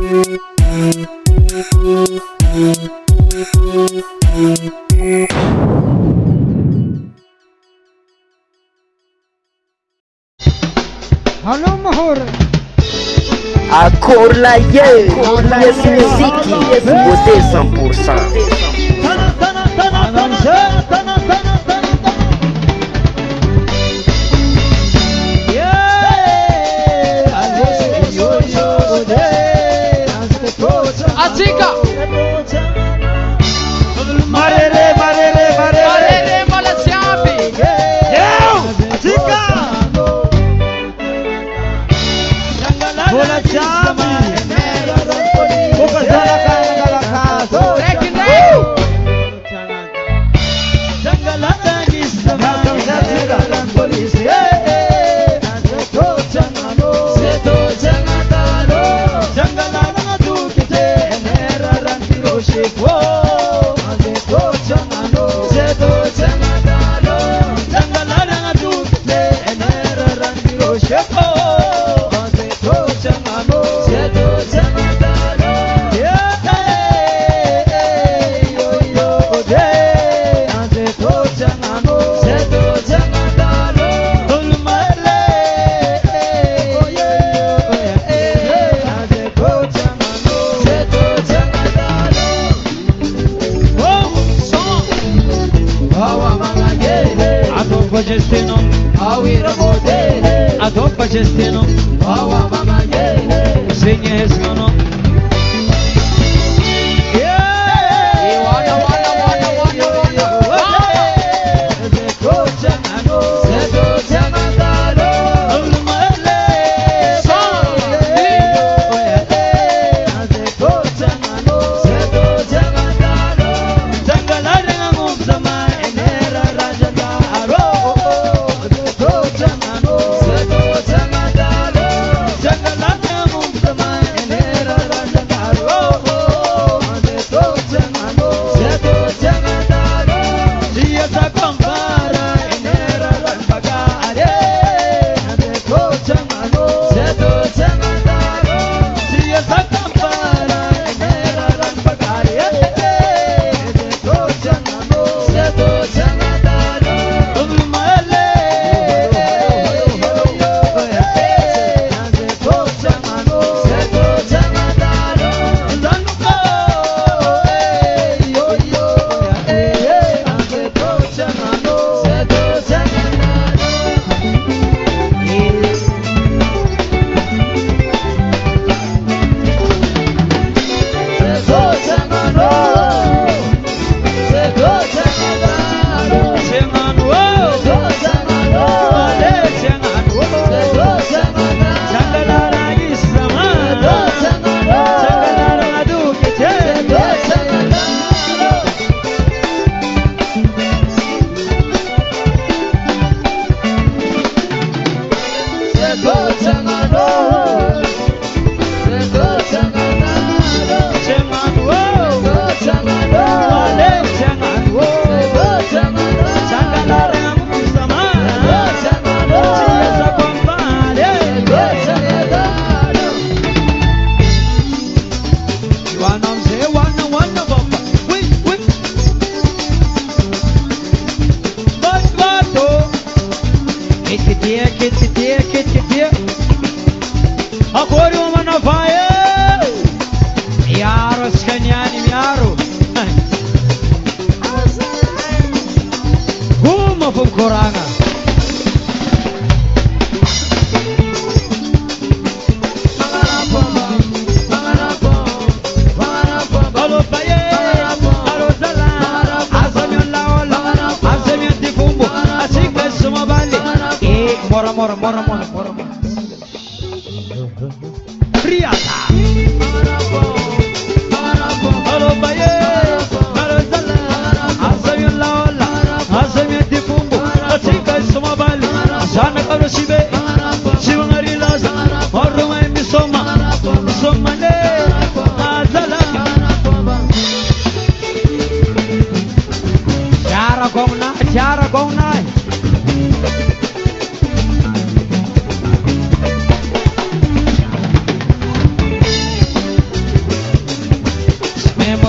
Halo mahor. Accord la yes musique, beauté 100%. Atika. Marere Malasiabi. Atika. Bola chama. Boca zala kala kaso. Jangalata gisama. Polisi. Gestino, Signesno,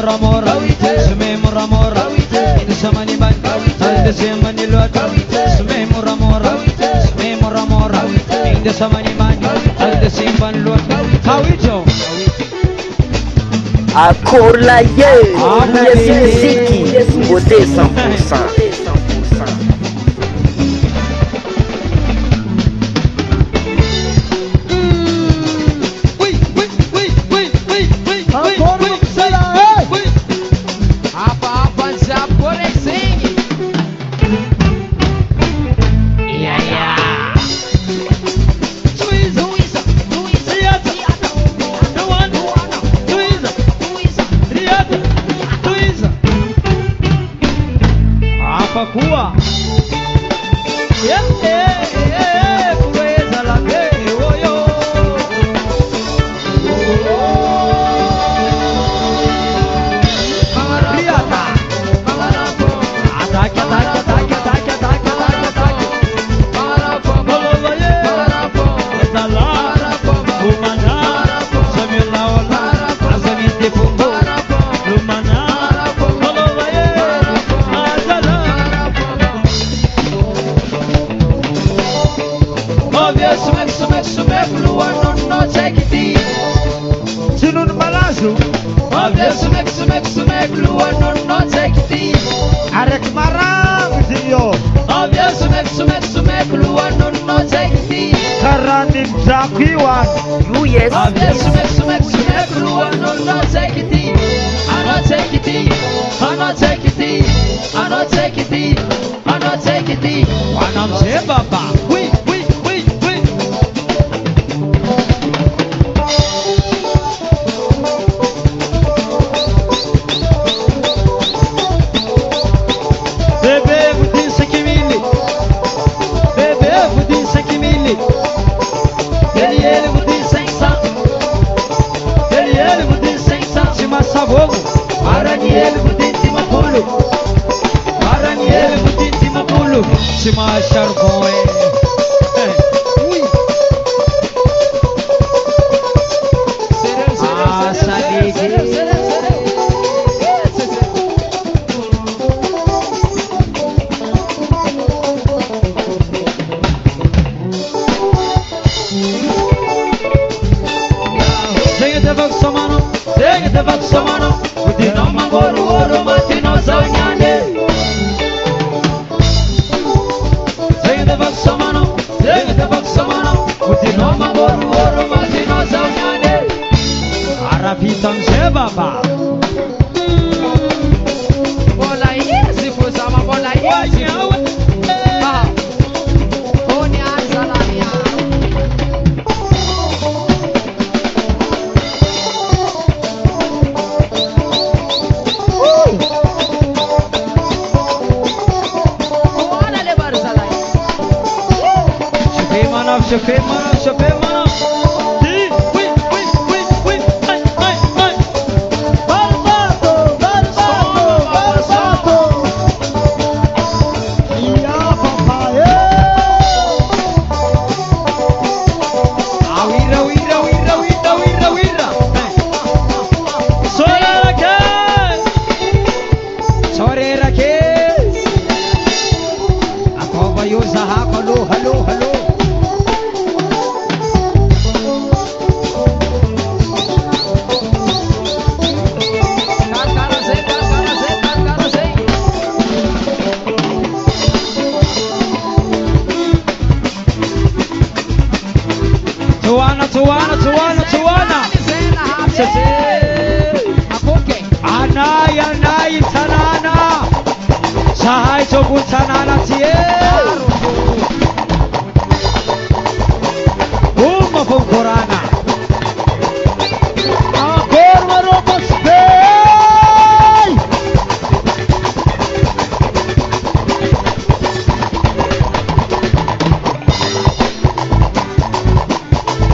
muramura, sume muramura, in samani ban, al de semani lot, sume muramura, sume muramura, in de samani ban, al de semban lot. Hawicho. Akorlaye, Yes Musique, beauté 100%. Pakua. Pureza la oyo. Riata. Ataque, ataque, ataque, ataque, ataque, ataque, ataque. Boloye. Zala. Lumana. Samila ola. Azamite fungo. Lumana. Boloye. Azala. Sumek luar no take it easy. Sinun malazu. Sumek luar no take it easy. Arek marang ziyo. Sumek luar no take it easy. Karanim jakiwan. Yes. Sumek luar no take it easy. I not take it easy. I not take it easy. I not take it easy. I not take it easy. Wanam se baba. Shima Sharboy. Arafitan se baba. Bola hizi fuzama bola hizi. Oni azalania. Ona le barzalai. Shafe mana. Hello. Tuana. Anay tanana. Sahay chogun tanana siye. Uma Corana. Agora Romas Bay.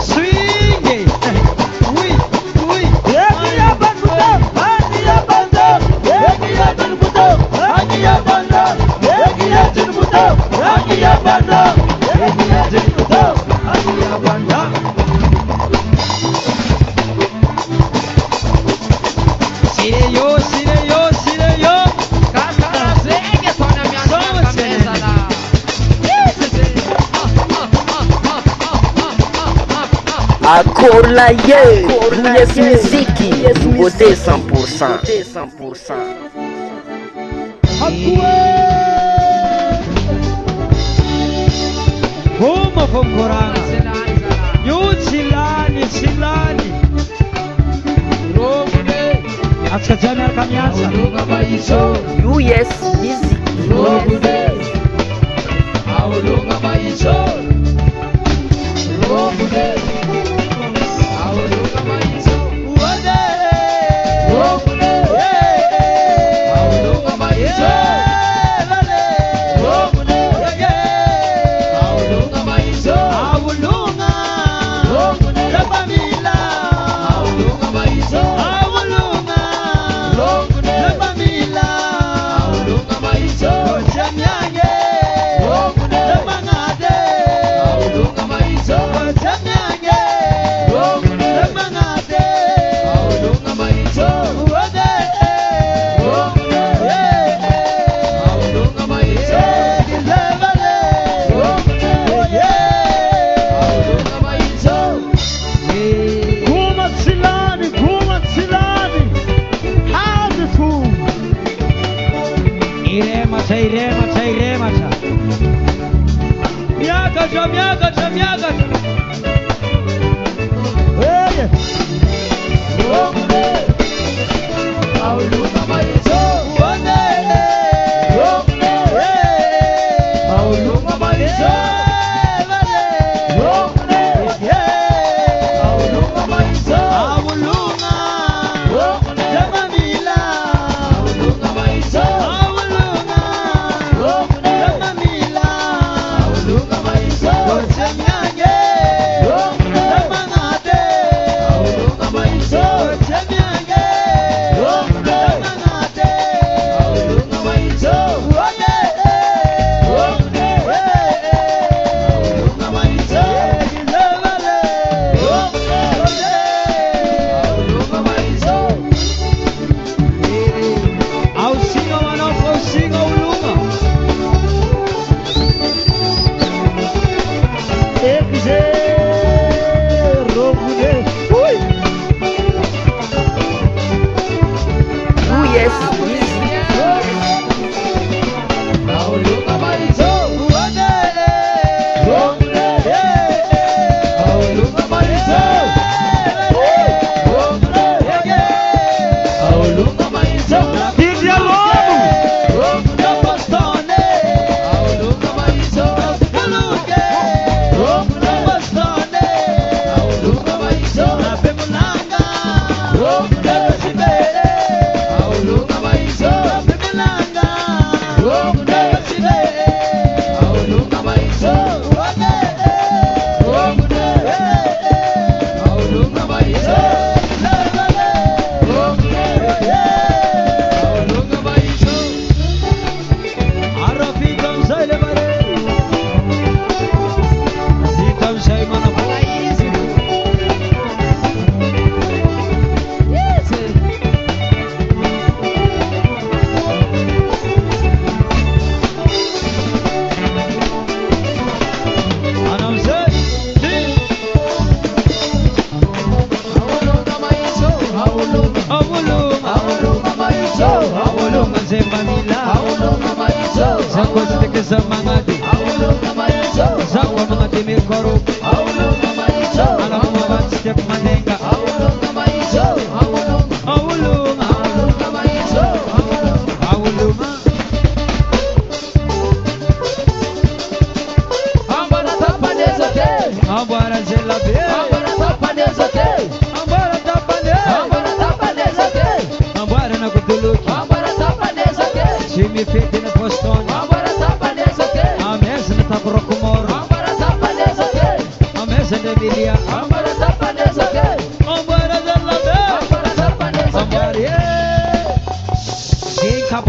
Swing. Ui. Corlaie, Yes Music, beauté 100%. Uma Foncorana. Yun silani. Acha jana kamianza. Yes Music. Irema. Miaga.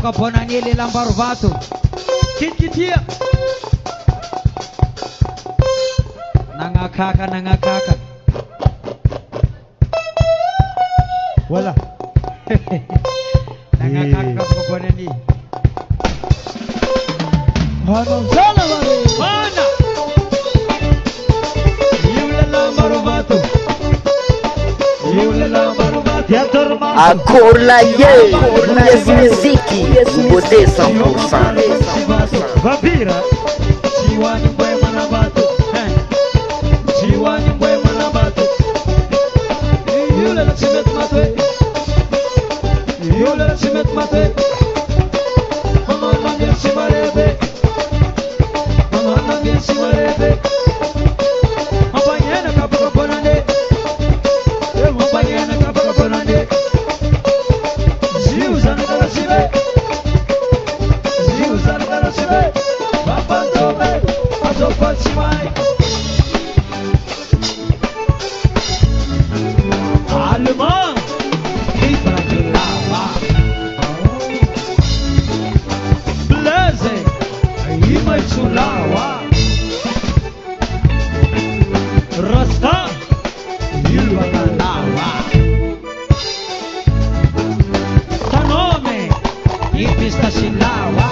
Kaponangili Lambarvato. Kikitia. Nangakaka. Wala. Nangakaka kaponani. Ano sana bari? Mana. Yula Lambarvato. Akorlaye, yes muziki, beauté 100%. Vampira, Chiwani boy manabato, Chiwani boy manabato. Yule la chimet matwe, Yule la chimet matwe. Mama nangel chimarebe, Mama nangel chimarebe. Mapanyena kapaka ponande, Mapanyena kapaka ponande. Ziuzan kala chibe, Ziuzan kala chibe. Babantobe, azopa chimai. Allemand, Ibrahima, Blaze, Imachulawa, Rasta, Ilwakalawa, Tanome, Ipistashilawa,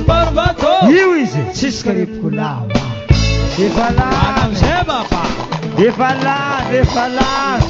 Barbato, Siskaripkulawa, Adam Sebapa. Defalar.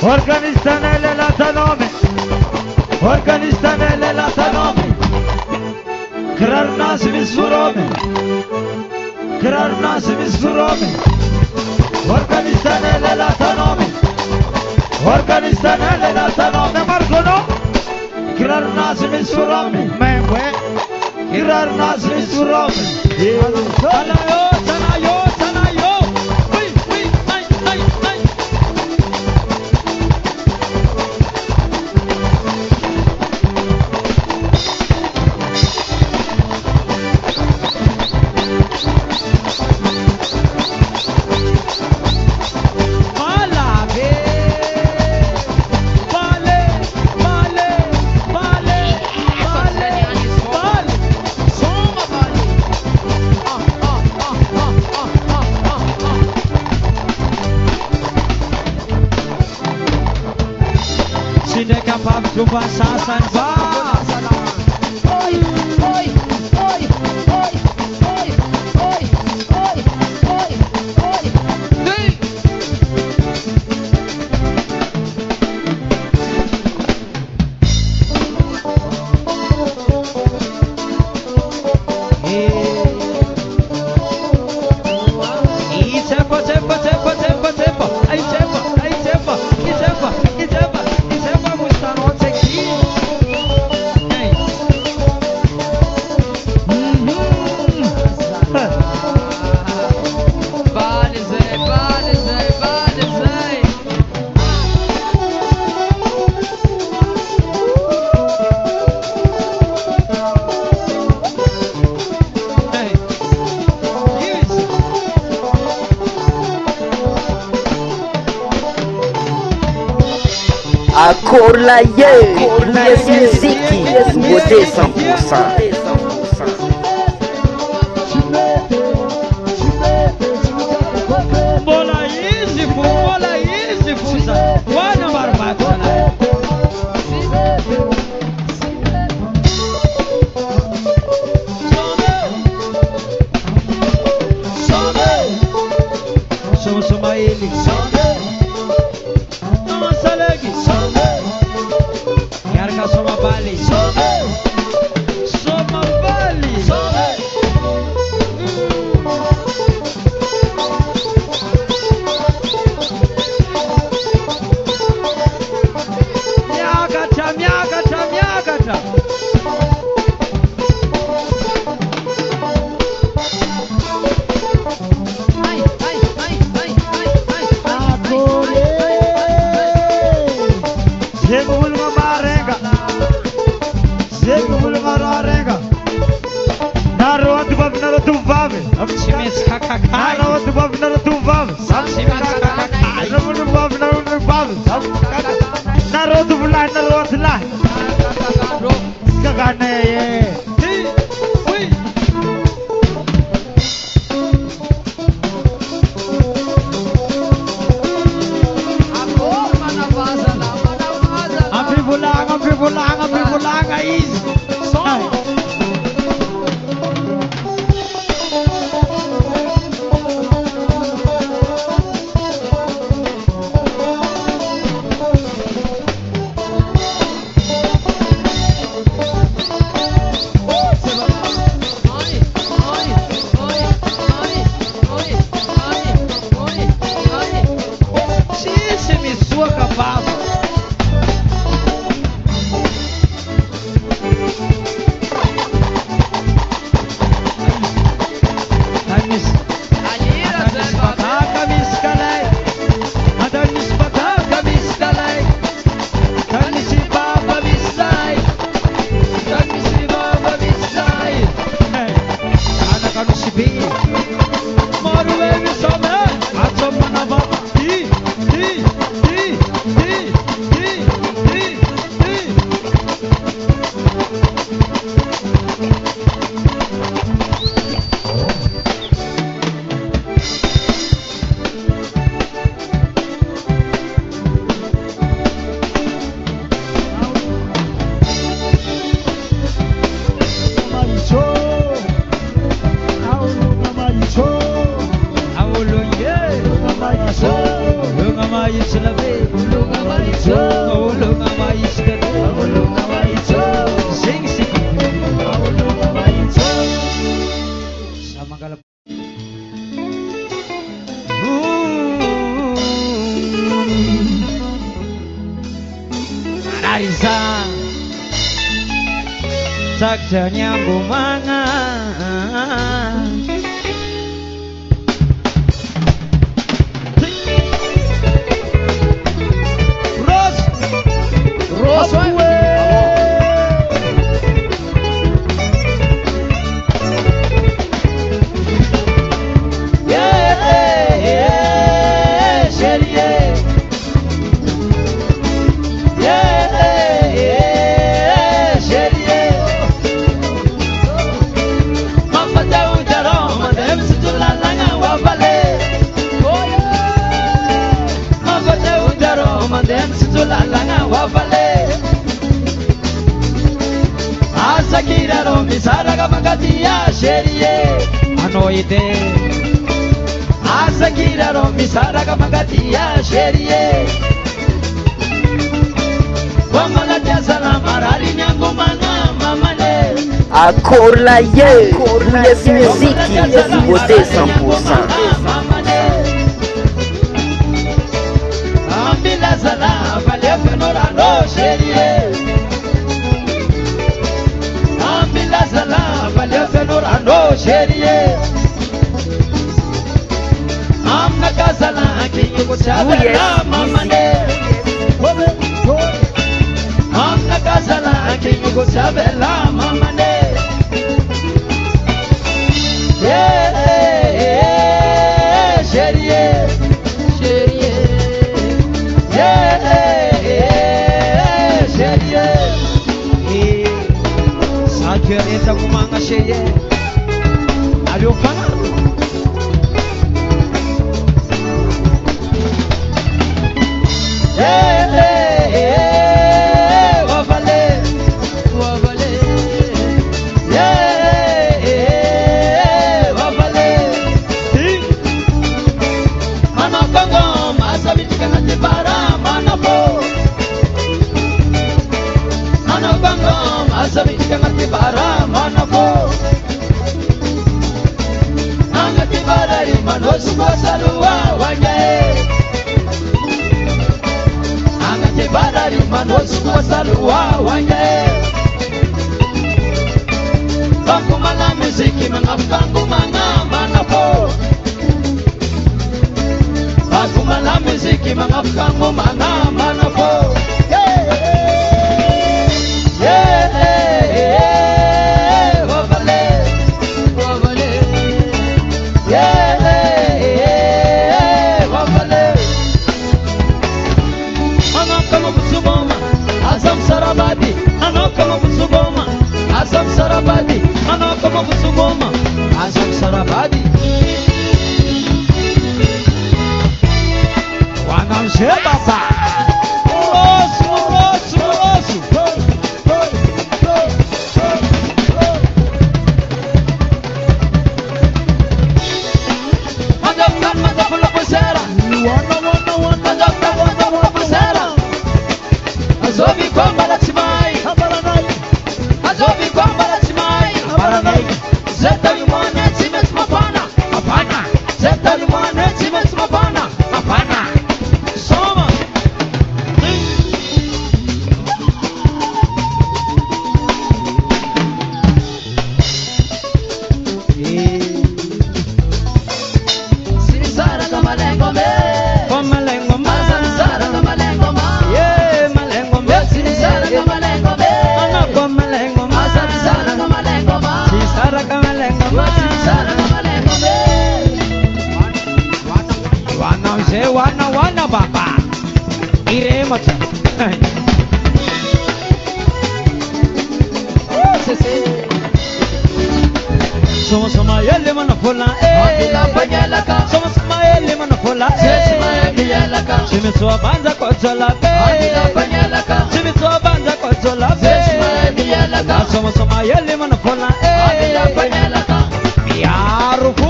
Organistanele la tanome, Organistanele la tanome, Krar nasimi surome, Krar nasimi surome, Organistanele la tanome, Organistanele la tanome, Marcono, Krar nasimi surome, Memwe, Krar nasimi surome, Tanayo, Tanayo, Tanayo, Jumpa sasan ba? Oi, oi, oi, oi, oi, oi, oi, oi, oi. E sepa Accord la Yes Music, beauté 100%. Bola easy fusa. Wana barbata na. Soma ele. Toma salegi. Yarka soma bali. Soma bali. Miagata. Ambivulanga easy. Saksa nyambung mangan Ros Asakira misaraga magatia sherie anoide Asakira misaraga magatia sherie Wamagatia salama rari nyangu manga mamane Accord la Yes Music, beauté 100%. Ambila sala vale fenora no sherie Sala vale fenora no sherie Amna kasala kinyi kuchabela mamane Amna kasala kinyi kuchabela mamane sherie cheia. Ali o canal. Bakumala muziki mangapangu mana po. Bakumala muziki mangapangu mana po. Azam Sarabadi, Anakama Busugoma, Azam Sarabadi. Wanam Shebasa. Rosu. Manda pula pusera. Manda pula pusera. Azobi kwamba latimai. Azobi kwamba latimai. Zeta limone timet mapana. Apana. Zeta limone timet mapana. Apana. Soma. Sinisara kama lengo me. Kama lengo ma. Sinisara kama lengo ma. Yeah, malengo me. Sinisara kama lengo me. Kama lengo ma. Sinisara kama lengo ma. Sinisara kama lengo ma. Sinisara kama lengo me. Wana baba. Iremo cha. Soma yele manafola. Akila panyelaka. Soma yele manafola. Sema Simiswa banza kotola be. Akila panyelaka. Simiswa banza kotola be. Sema Soma yele manafola. Akila panyelaka. Yarufu.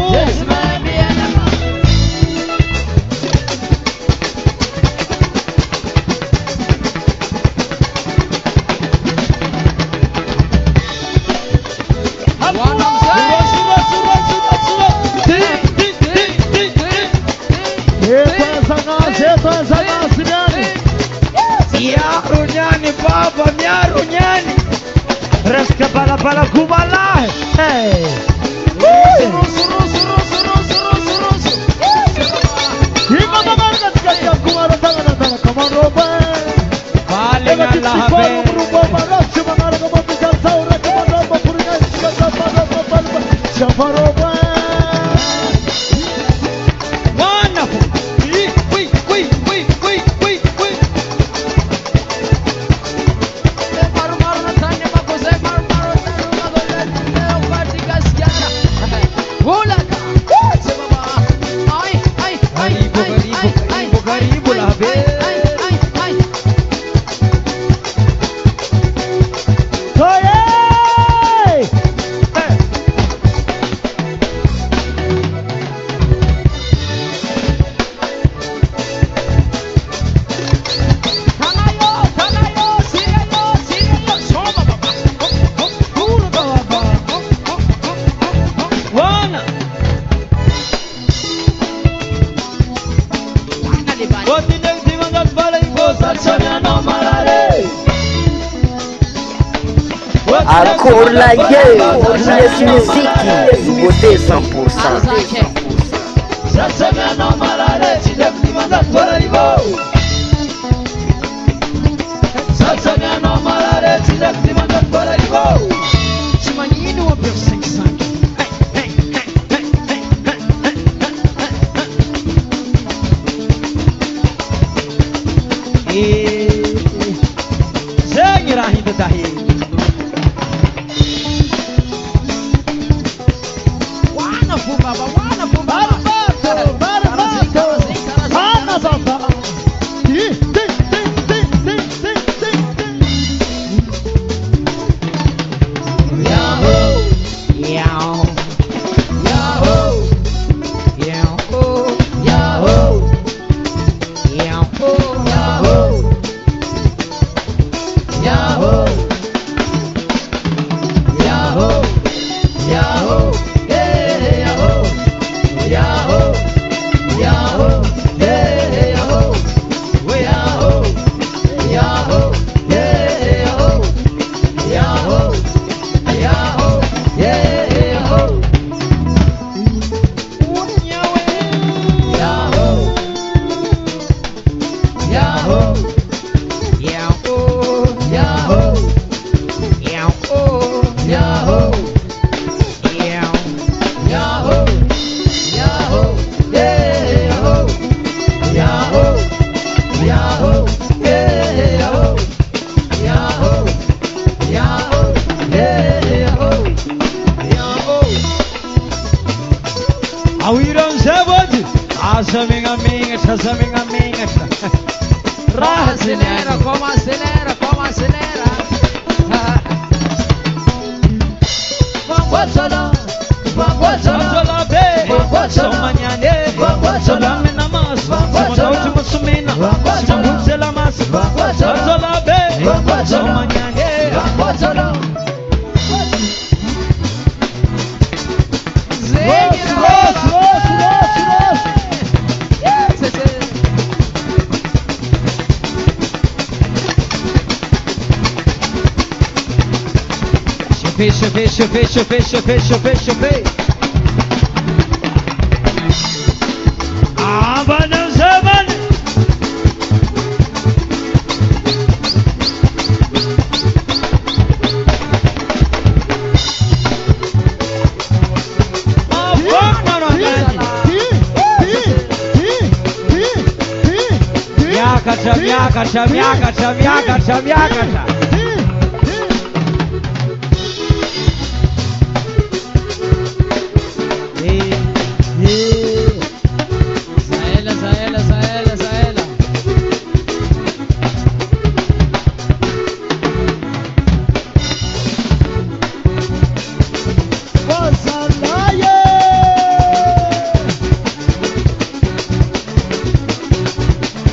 Miarunyani baba, miarunyani. Reska bala kubala. Hey. Encore la gueule, Julius Musique, beauté 100%. Yahoo, Yahoo, Yahoo, Yahoo, Yahoo, Yahoo, Yahoo, yeah, Yahoo, Yahoo, Yahoo, yeah, Yahoo, Yahoo, Yahoo, yeah, Yahoo, Yahoo. Awiram Zabad, Asaming Aming, Asaming Aming. Acelera, como acelera, como acelera. Vamos lá, bem. Vamos amanhã, vamos lá, menamas. Vamos lá, última sumina. Vamos lá, massa. Vamos lá, bem. Vamos amanhã, vamos lá. Chupei. Abanam zaman. Miakacha. Zaela.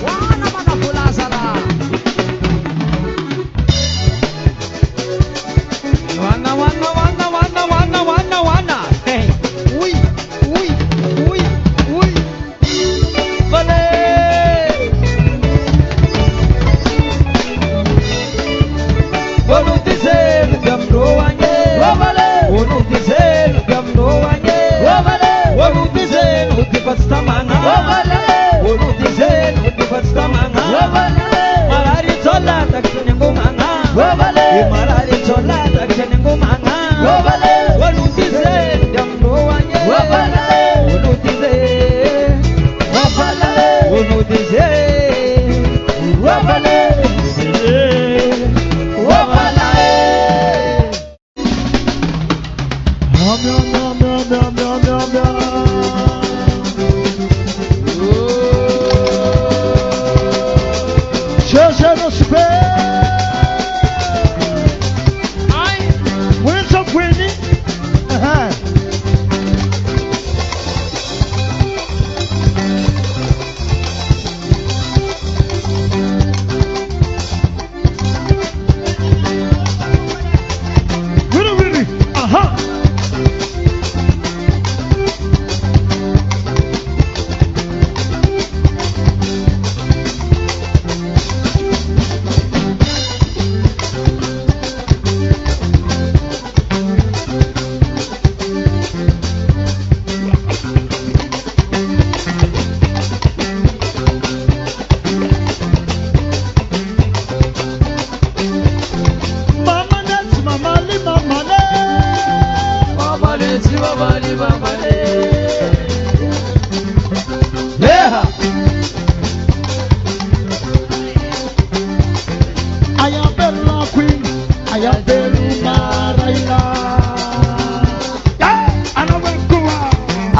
Wana manapulaza lá. Wana. Hey. Ui. Vale. Vamos dizer, gamroanye. Vamos dizer, gamroanye. Vamos dizer, o que faz tamana. Vamos dizer, o que faz tamana. Marari tola taksenengumana. Marari tola taksenengumana. Vamos dizer, gamroanye. Vamos dizer. Vamos dizer.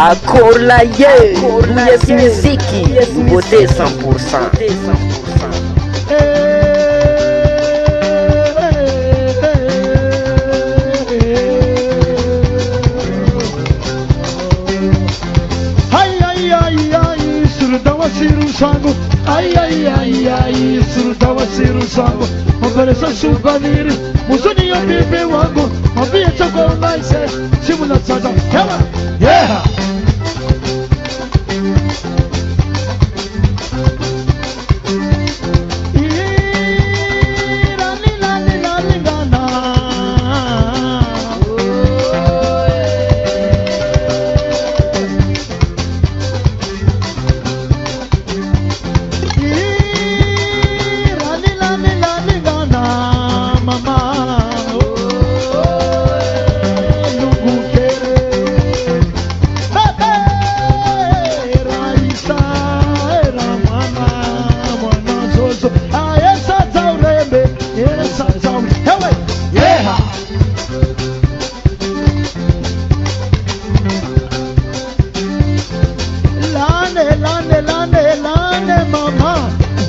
Akorlaye, yes musique, beauté 100%. Surutawasiru sangu Operesa Subaniri Musuni ya bibi wangu Mambie chako maise Simula sasa Kema Yeah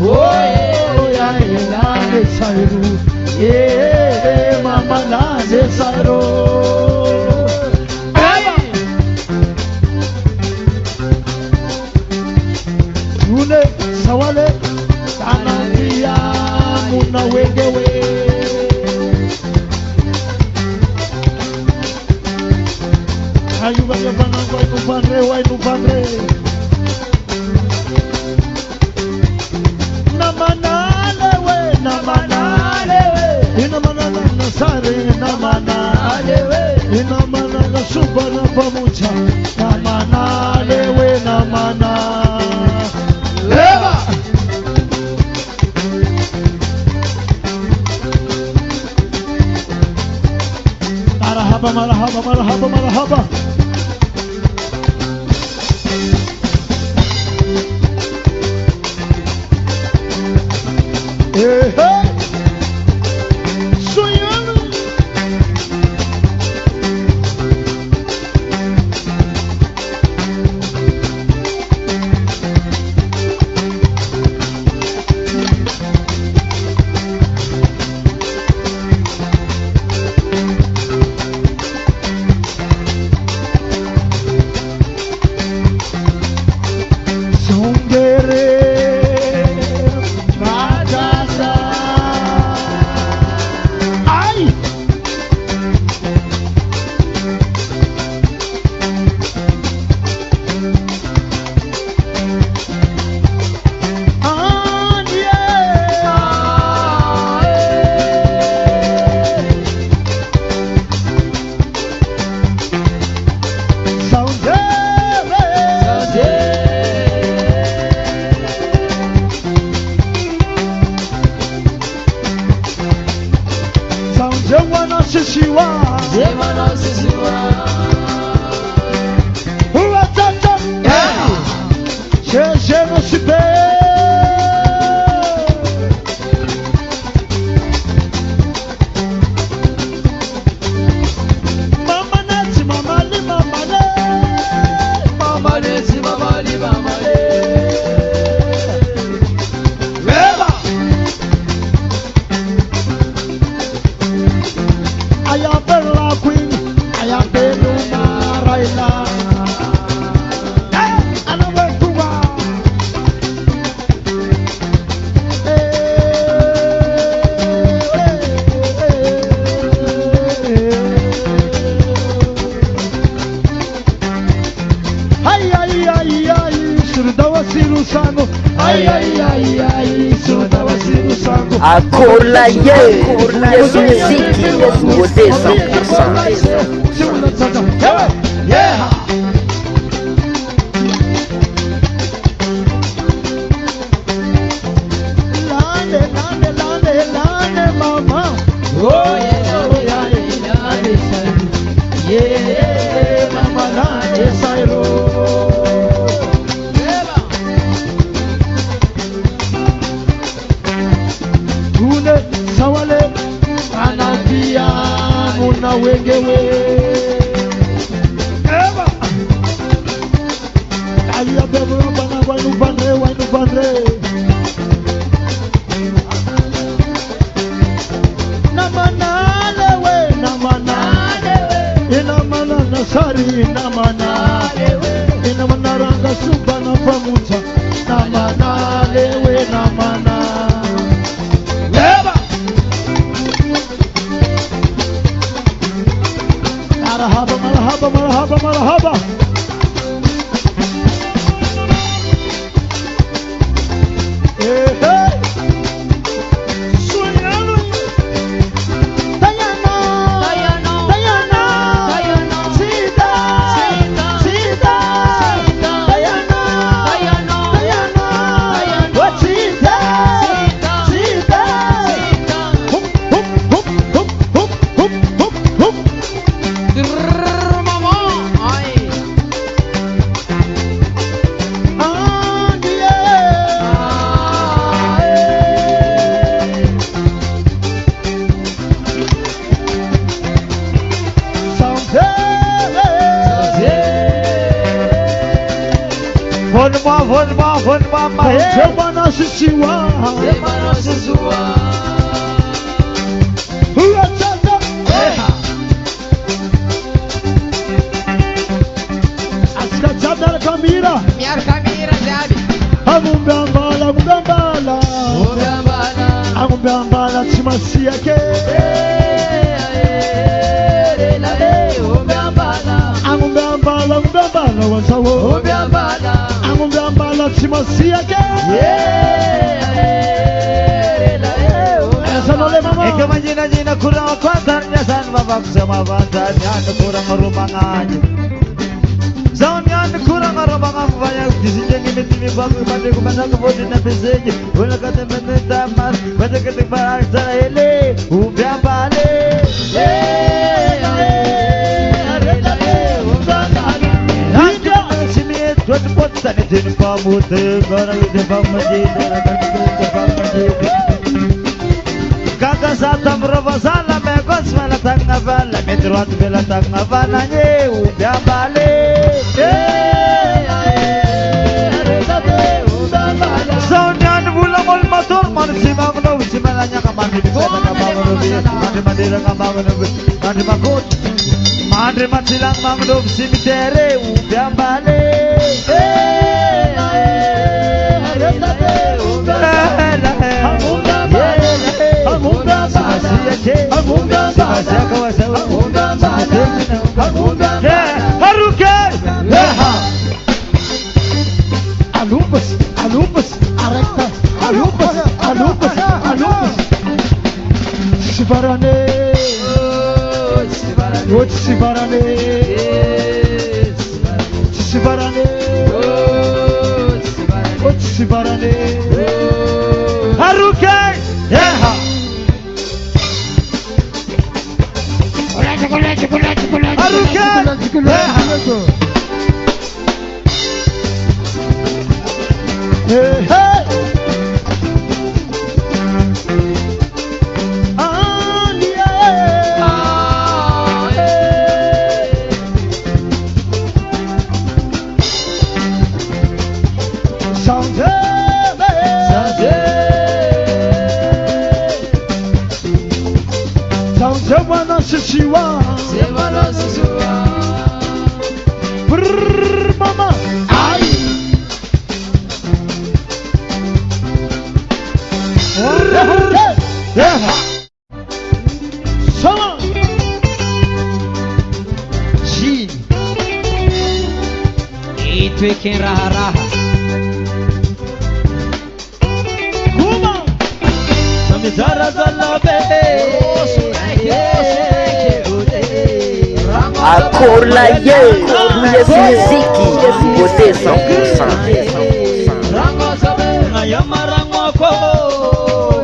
Oh, ya elane sairu. Yeah, mama lane sairu. Yule sawale anambia muna wengewe. Ayuba ya banangu wainu padre. Namanalewe, namanalewe. Inamanana nasare, namanalewe. Inamanana subana pamucha. Namanalewe, namanalewe. Marhaba, marhaba, marhaba, marhaba. Hey, hey. Sonhando. Akola ye, yes muziki, wote 100%. Yeah. Lande, mama. Oh yeah, yeah, mama lande sairo. Tune sawale anambia muna wengewe. Eva. Alia bebo bana wainu bandre. Namanalewe. Inamana nasari namanalewe. Inamanaranga subana pamucha. Namanalewe. Marhaba. Hey. Sonhando. Dayana. Cida. microfone mama. Semana Sisiwa. Semana Susua. Askajada Kamira. Minha Camila Jabi. Amumbambala, amumbambala. Obambala. Amumbambala Chimasia ke. Obambala. Amumbambala, amumbambala wasawo. Obambala. Amumbambala Chimasia ke. Esa no le mama. Eka majina kurang kuatarnya san babak sama badannya kurang rumangannya. Soundnya kurang rumangan banyak di sini ini bagus pada kumanda kemudian nafisnya. Guna kata minta mas pada ketik barang saya ini udah balik. Sini tuan pot tadi jenis kamu tegara itu pamajin pamajin. Kakak satam robosala mekos malatang nabala metrot belatang nabala nye udah balik. Soundnya bulan mul motor manusia bangun usi malanya kamari bangun mandi bangun mandi makut mandi matilang bangun usi mitere udah balik. Alupus, arectas, alupus. Sivarane, Sivarane. Harukai, Hey, hey. Ah, yeah. Sounds Semana Sisiwa. Semana Susua. Brrr, mama. Ai. Sama. G. Itu ikan raha-raha. Kuma. Samizara zalabe. Akolaye, Yes Musique, beauté 100%. Ayamarangwako.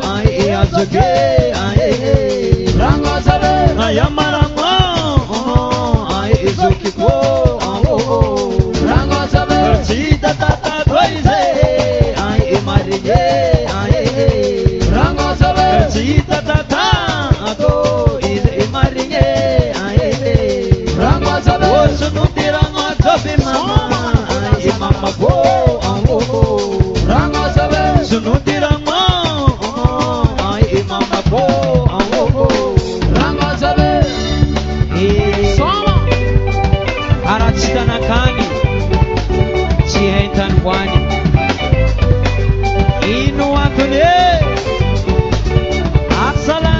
Ai ajoge. Ayamarangwa. Ai izukiko. Chita tata koize. Ai imarije. Chita tata. Ato imarije. Sunu tirang asabi mama, ay mama ko ang rango sabe. Sunu tirang mo, ay mama ko ang rango sabe. Soma, arat sita na kani, sihentan kwani. Inu ako niye, asala.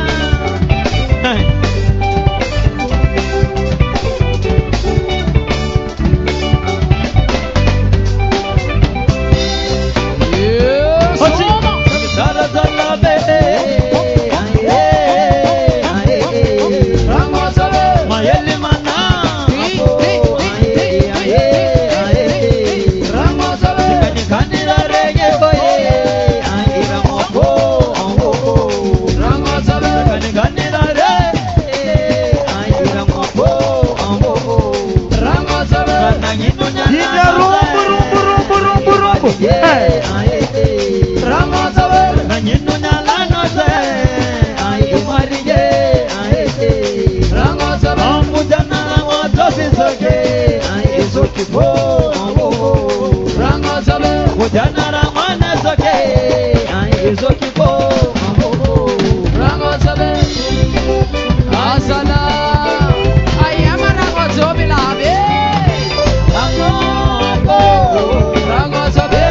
Soma. Izokibo, Rango sabe, asala. Ayama rango sabe labe. Rango sabe,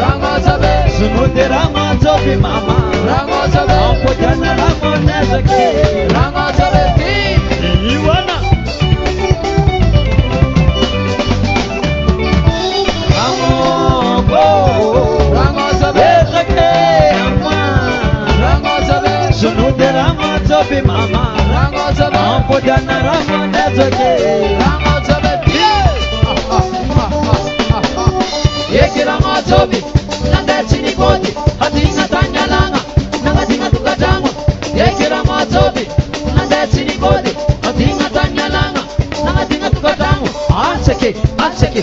rango sabe, Sunuderama Zobi Mama, rango sabe, Ampojana Rama Nezaki, rango sabe. Iwana, Rango sabe, rango sabe, Sunuderama Zobi Mama, rango sabe, Ampojana Rama Nezaki, rango sabe. Yeki rango sabe, nanga chini kodi, hatinga tanyalanga, nanga tinga tukatanga. Yeki rango sabe, nanga chini kodi, hatinga tanyalanga, nanga tinga tukatanga. Anseke, Anseke,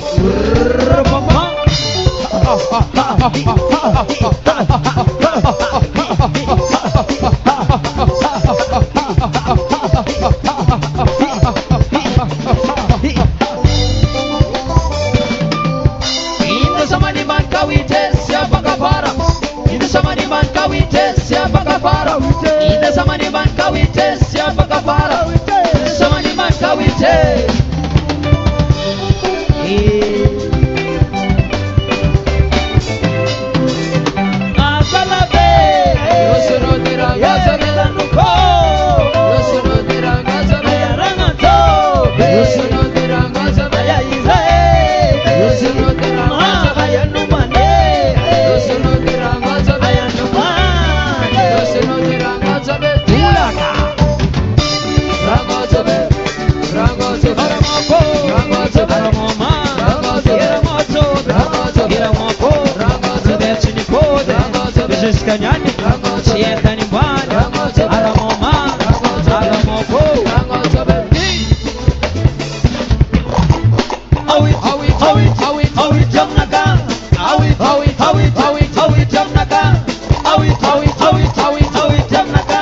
Inda samani man kawite siapa kafara. Inda samani man kawite siapa kafara. Inda samani man kawite siapa kafara. Inda samani man kawite. Yosuno diranga sabe, yosuno diranga sabe, yosuno diranga sabe, yosuno diranga sabe, yosuno diranga sabe, yosuno diranga sabe. Rango sabe, rango sabe, rango sabe, Kanyani, sieta ni bwana, alamoma, alamoko, rango sabe. awit jamnaka, awit jamnaka, awit jamnaka,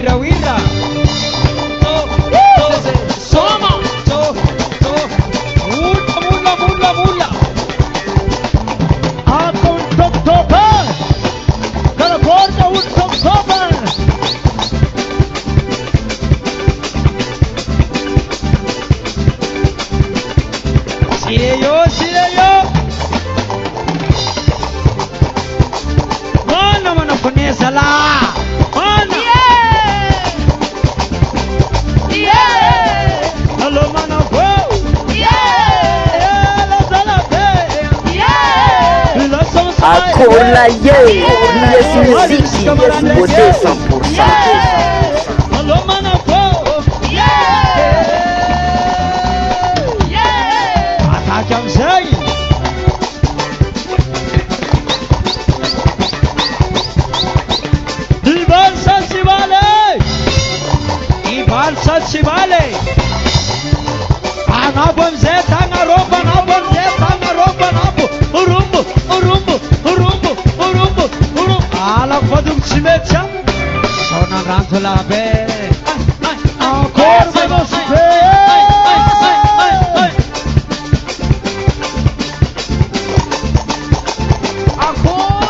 awira. Soma, mula. Akon Toktober, California un Toktober. Sireyo. Mana manafuneza la. Mana. Hello mana go. Akola ye, yes muziki, yes beauté 100%. Hello mana go. Ataka mzee. Ivan Sansibale. Anabom zeta ngaroba, urumbu. Ala fadum chimecha. Sona rantola be. Ancora você. Agora.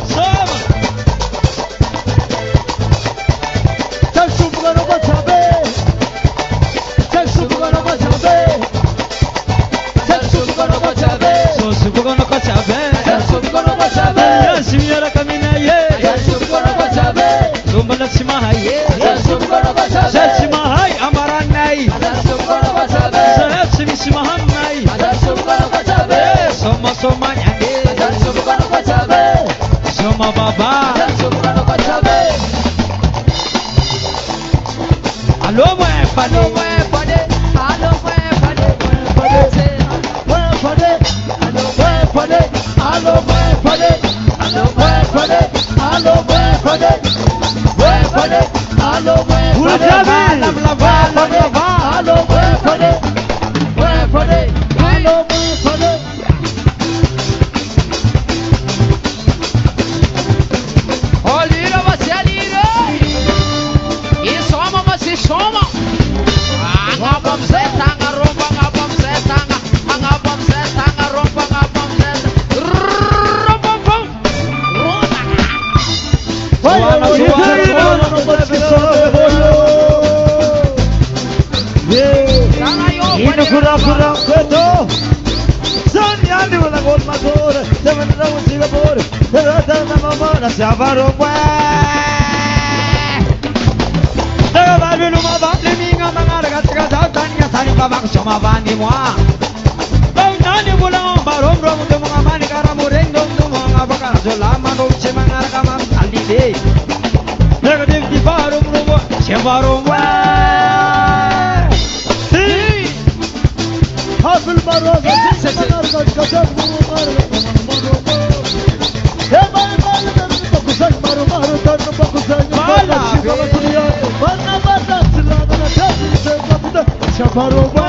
Soma. Tá chupando pra saber. Tá chupando pra saber. Tá chupando pra saber. So subugono ko sabe. Subugono kwa sabe. Simiyara kamina ye. Subugono kwa sabe. Sumbala simahaye. Subugono kwa sabe. Simahai amaranai. Subugono kwa sabe. Simisimahanai. Subugono kwa sabe. Soma nyande. Subugono kwa sabe. Soma baba. Subugono kwa sabe. Alo mo e pano. ngabom setanga romba ngabom setanga ngabom setanga romba ngabom setanga romba Ini kura-kura keto. Sanyani wala gol mazor, seven round Singapore. Rata na mama na savaro pa. Daga balu luma balu minga mangara gataga tanya tani babak choma bani moi. Bau nani bulang barom rom tu mga mani karamu rendom tu mga bakar selama no chemangara kamam ali de. Daga di barom rom chebarom wa. Hafil Maroza, Simanar Kaskazan, Mumar, Bakusan, Marumar, Bakusan, Bala, Bana Bata, Silana, Shaparova.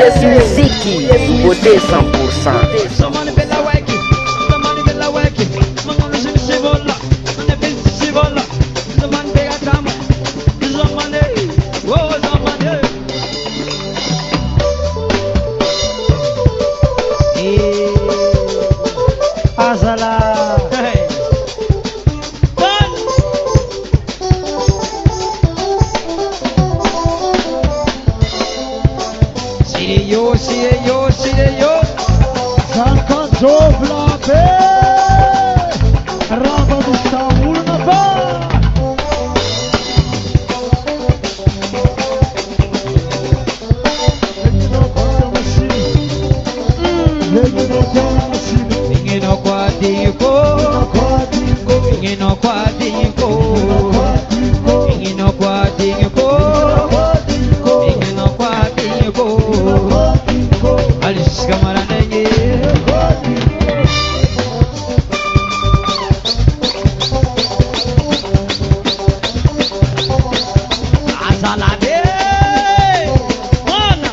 Yes Muziki, beauté 100%. Zamani bella weki, mangolo sibola, mane bin sibola, zamani bega dama, zamani, oh zamani. Azala. Hey. Done. Sire yo. Kanka Zobla Be Rama İstanbul Nafa Ingino quadrico, ingino quadrico, ingino quadrico, ingino quadrico. Alice Kamaranenge. Azalabe. Mana.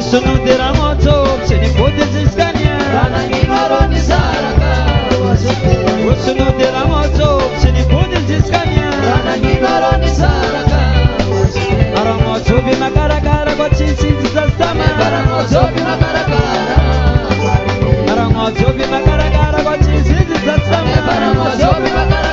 Sunudira moto sini pode ziskania Rana nginoroni saraka wasike Sunudira moto sini pode ziskania Rana nginoroni saraka wasike Aramoto bi makara kwa chinsi zastama Aramoto bi makara Aramoto bi makara kwa chinsi zastama Aramoto bi makara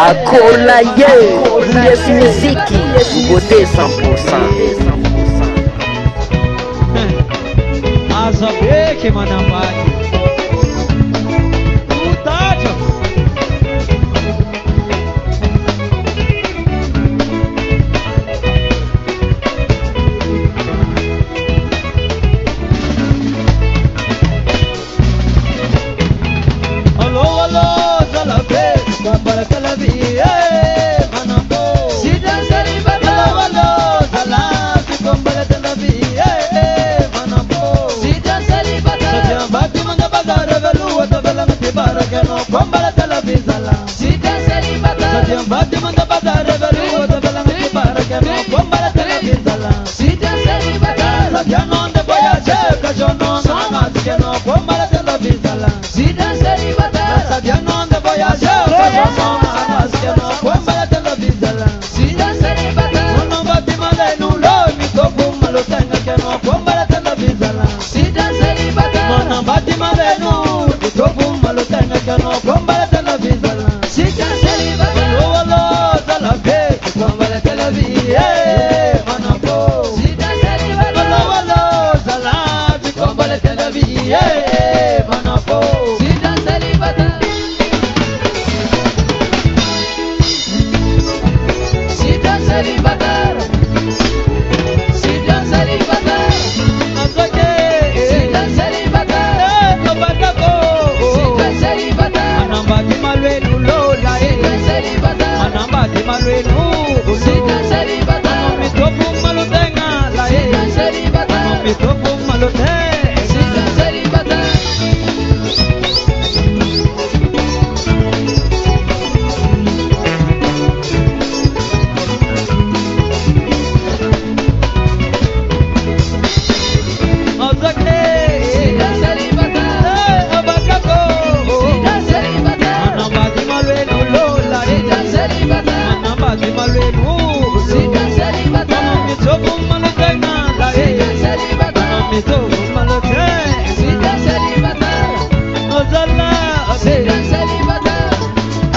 Akolaye, Yes Muziki, beauté 100%. Azabeke manambani Utajo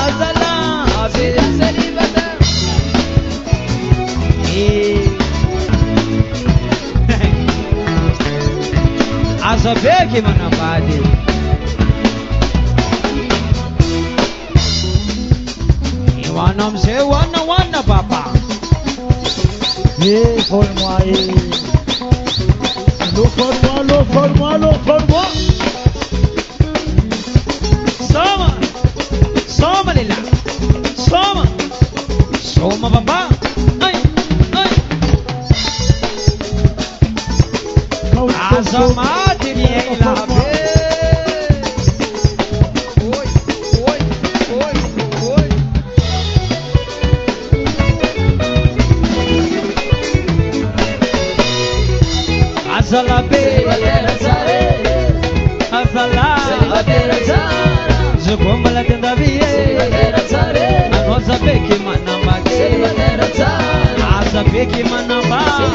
Azala beki manabadi. Iwana mzee wana baba. Forme-moi. Soma lila. Soma baba. Ay. Azamati niela be. Oi. Azala be. Azala. Zugomba la tenda vie. Anoza beki manamade. Aza beki manamade.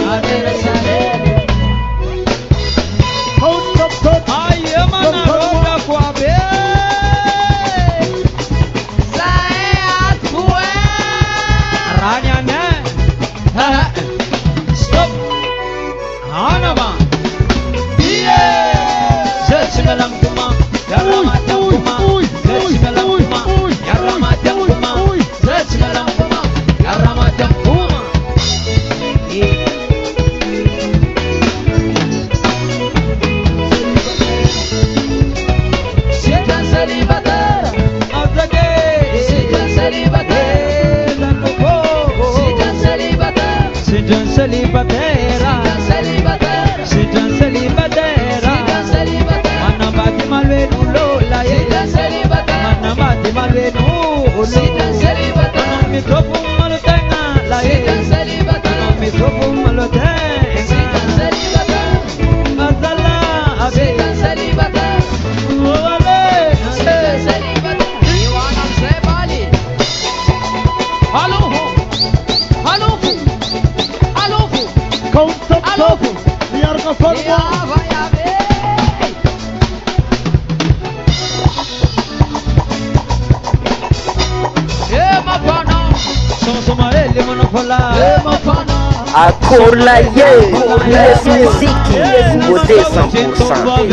Aye manaroda kwa be. Ranya ne. Stop. Hanama. Zechmelam kuma. Yaramata kuma. Zechmelam kuma. Yaramata kuma. Zechmelam kuma. Yaramata kuma. Celibatera, manabati malvenu lola ye, manabati malvenu lola, mitopu malutenga la ye, mitopu malutenga, azala abe, ole, Iwana msebali. Alufu. Accord la yes musique, beauté 100%.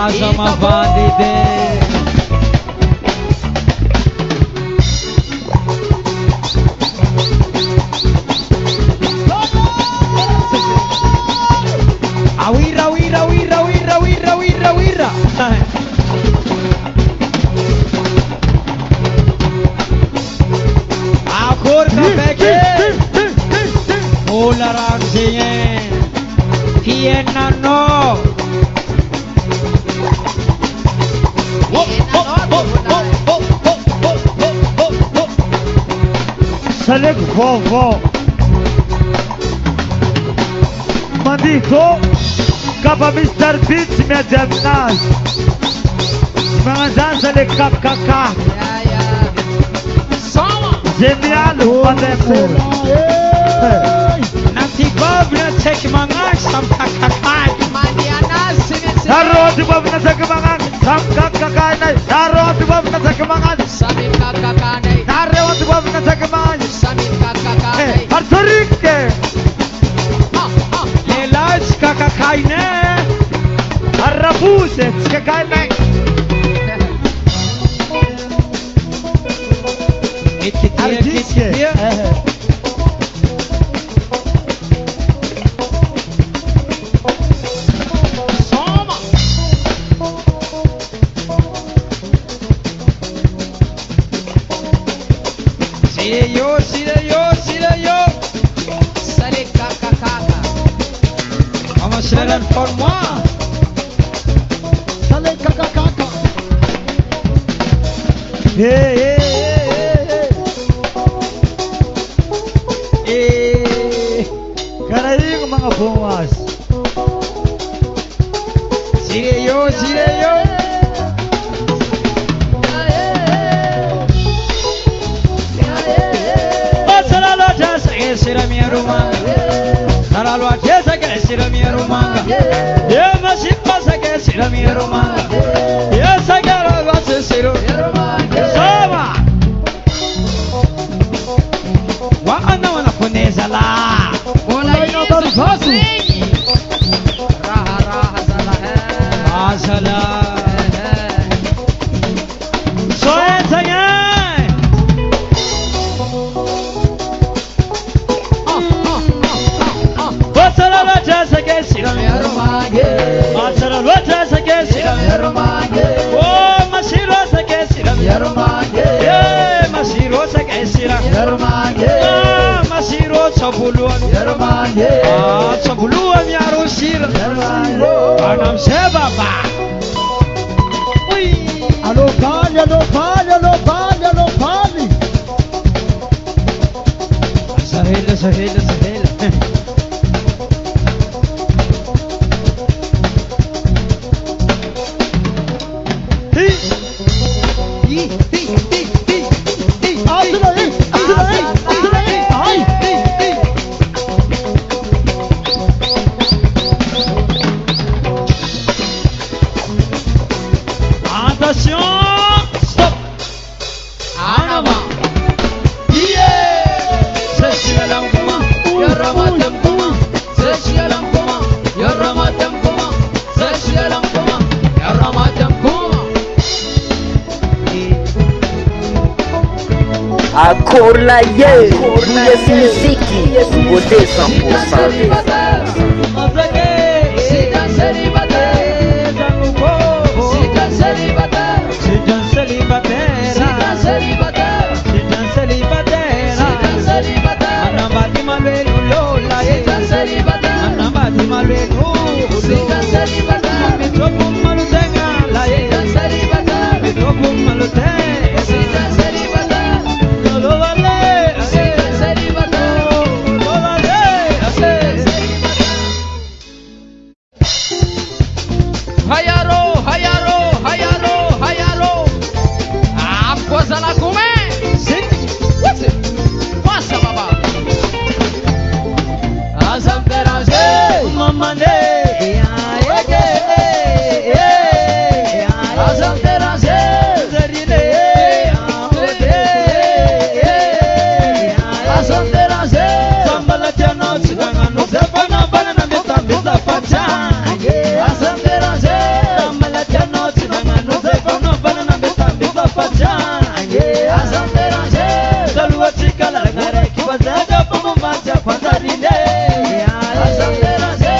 Azama bandide. Awira. Akor kapeke. Ola ramsiye. Hiena no. Salek vovó. Mandiko. Kapa Mr. Beats me demnas. Mga dansa le kakaka. Genial wonderful. Nanti govna take mangan sam kakakai. Darot babna sakmangan sam kakaka nai. Darot babna sakmangan. Darot babna sakmangan. Arsurik. Lelaj kakaka. Kaine Arrabuse Kaine Kitkiye. Soma. Sileyo. Sale kaka. Vamos a acelerar por moi. Sale kaka. Karaing mga bungas Sileyo. Sira minha rumanga, saralo atesa que sira minha rumanga, eu mas se passa que sira minha rumanga, eu sei que ela vai ser siro, soma, wa ana puneza lá, Bola Não tá fácil. Raha zala asala, só essa saralo atesa que sira minha rumanga, saralo atesa que sira minha rumanga, oh mas siro essa que sira minha rumanga, mas siro essa que sira minha rumanga, mas siro sabuluan, sabuluan minha rusira, anam sebaba, ui, Alô, vale. sahela. Attention, stop. Anama. Sesila lang kuma, Yaramatam kuma. Sesyalam kuma. Yaramatam kuma. Sesyalam kuma. Yaramatam kuma. Accord la ye, yes musique, beauté 100%. Sidan celibatar. Sidan celibatar. Sidan celibatar. Sidan celibatar. Anabati malwelu lola, Sidan celibatar. anabati malwelu, Sidan celibatar. mitoku malutenga la, Sidan celibatar. mitoku maluteng, Sidan celibatar. lolale, Sidan celibatar. lolale, Hayaro. Após ela comer. What's it? Passa, babá. Azam terage. mamane, Azam terage. zarine, Azam terage. sambala chano sidanga no sepana bana na mitambisa pacha, Azam terage. sambala chano sidanga no sepana bana na mitambisa pacha, Azam terage. salwa chikala ngare kibazaga pamumbacha pandarile, Azam terage.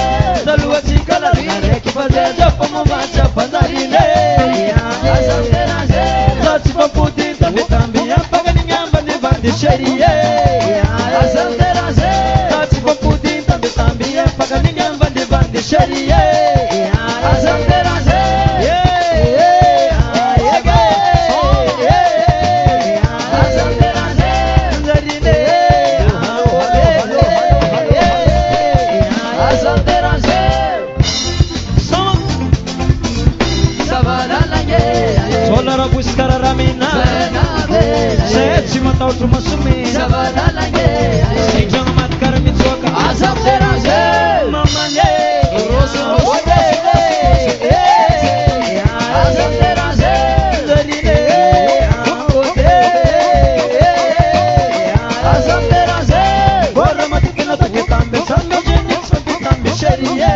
salwa chikala ngare kibazaga pamumbacha pandarile, Azam terage. sachipa puti tambitambia paganingamba ni bandi sherie, Azam terage. sachipa puti tambitambia paganingamba ni bandi sherie, Azam terage. Azam terage. Azam terage. Savaralanye. Solara buscara ramina, sete mata outro masumi, Savaralanye. sejam matkar mitsoka, Azam terage. mamane, Rosso. Azam terage. Azam terage. Bora matikina takitambe, sambe jenik sokitambe sherie,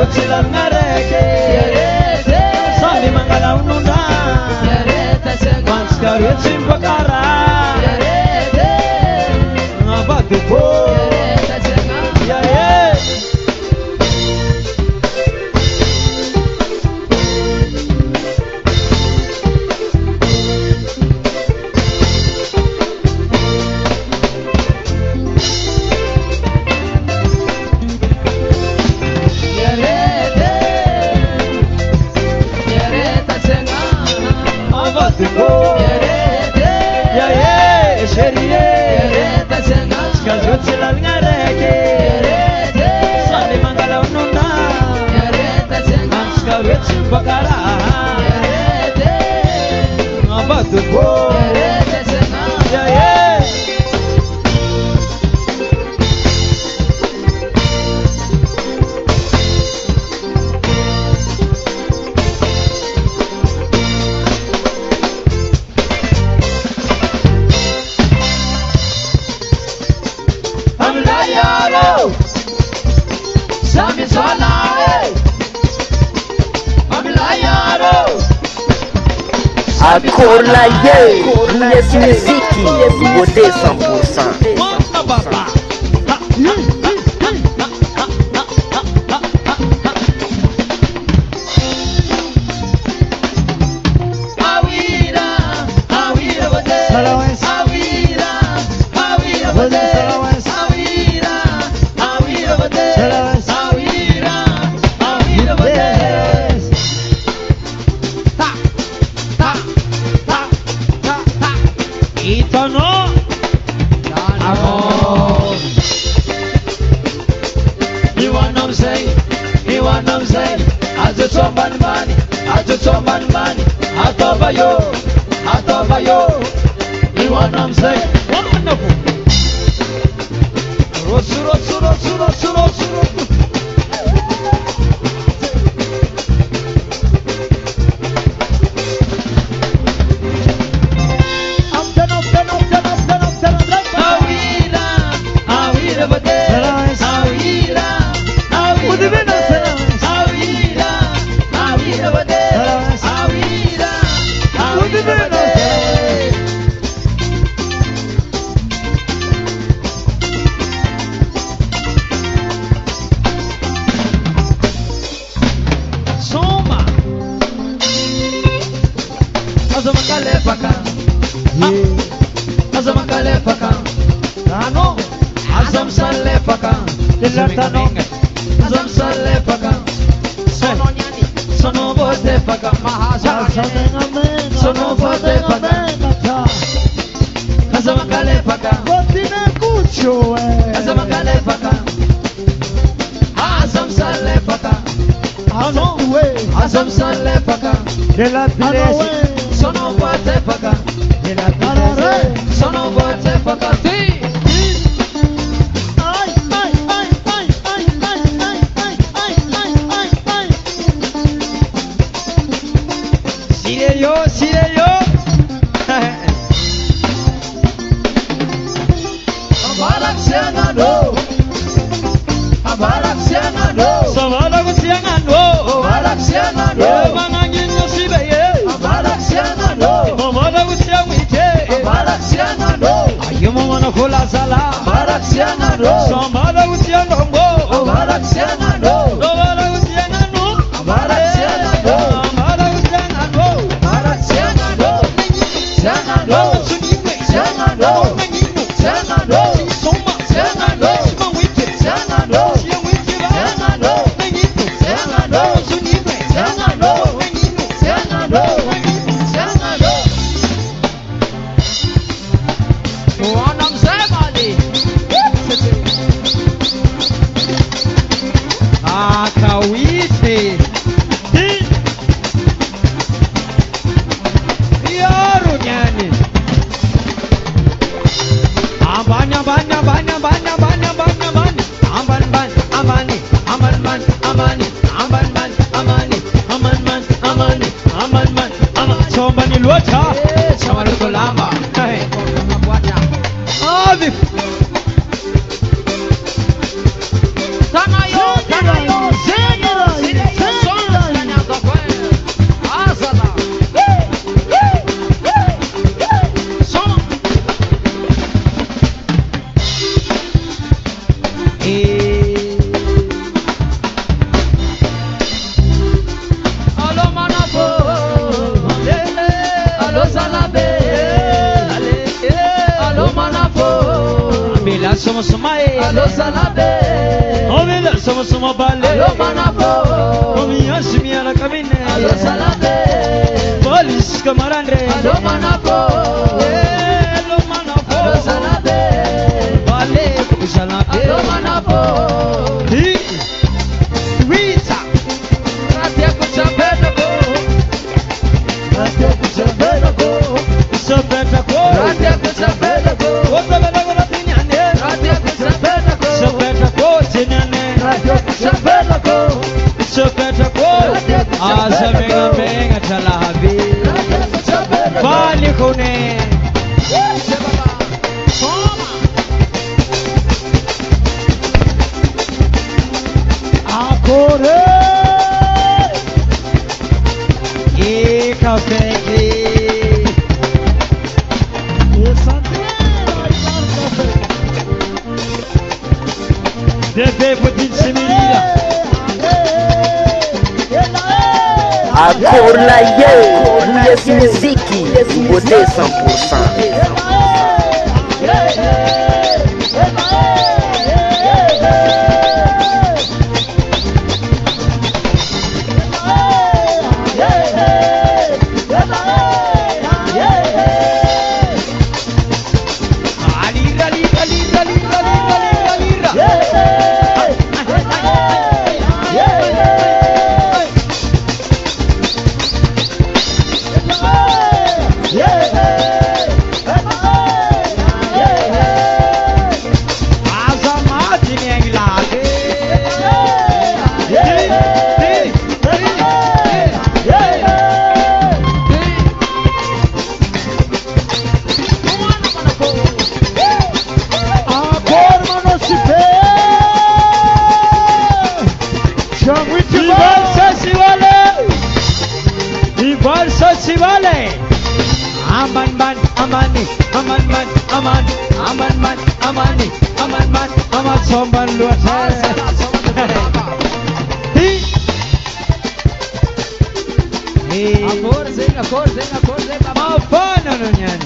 Yotsila ngareke Sami mangala ununda Manska yotsim bakara Ngabatu po Akolaye, Yes Music, beauté 100%. la sama samae Alo salabe Omi la sama sama bale Alo manabo Omi asmi ala kabine Alo salabe Polis kamarandre Alo manabo Alo manabo Alo salabe Bale kusalabe Alo manabo Hi Wita Ratia kuchambena ko Ratia kuchambena ko Sabeta ko Ratia kuchambena ko Ota bela bela tinyane Ratia kuchambena ko Sabeta ko tinyane Ratia kuchambena ko Sabeta ko Asa menga menga chalahabi Ratia kuchambena ko Bali kone Akore. E café Deve poter se menina Agora lá eu, esse musique, beauté 100%. Alira, lira, lira, lira, lira, lira, lira Azamati nenglade Agora não se vê. Chama o Ibar si vale Aman man amani aman man aman aman man amani aman man aman somban luar Akor zeng Apa nanonyan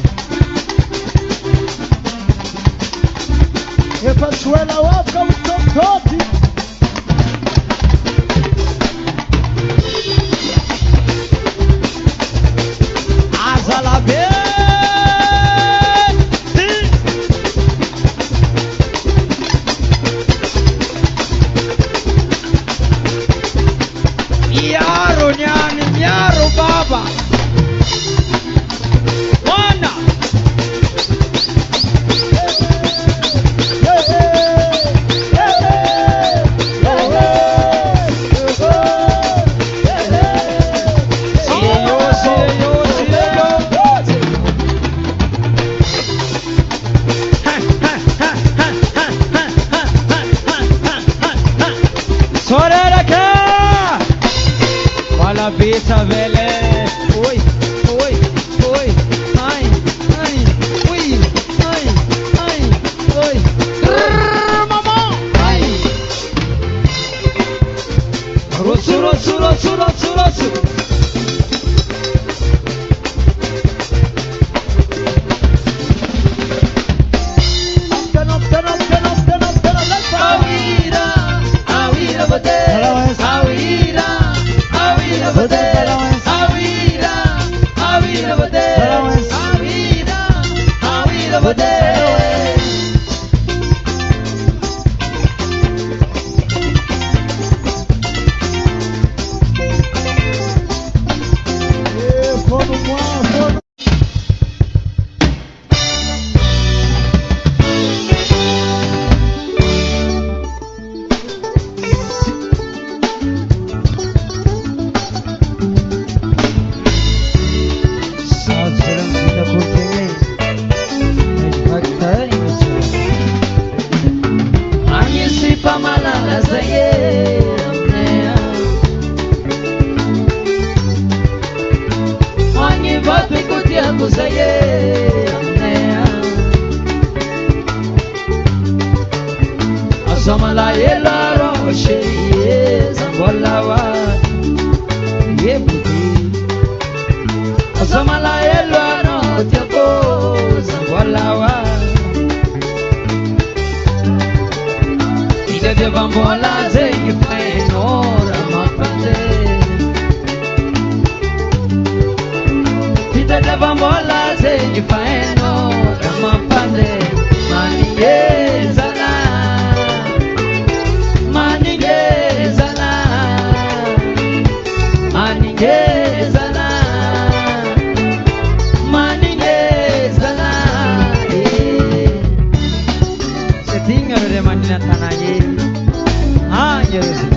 E Pachuela waka utokoti. Azalabe Yaro nyani yaro baba Wana Siyo siyo siyo Sorara ka Wala bita vele Oi oi oi ai ai oi ai ai oi mama ai Rosu rosu rosu rosu rosu Awira awira bote awira awira bote awira awira bote awira awira bote Samala yela roche zangolawa yebuti Samala yela no tiako zangolawa Titata bambola zengi faeno Ramapande Maningezala Maningezala Maningezala Maningezala Setinga de manina tanaye Ah, yes.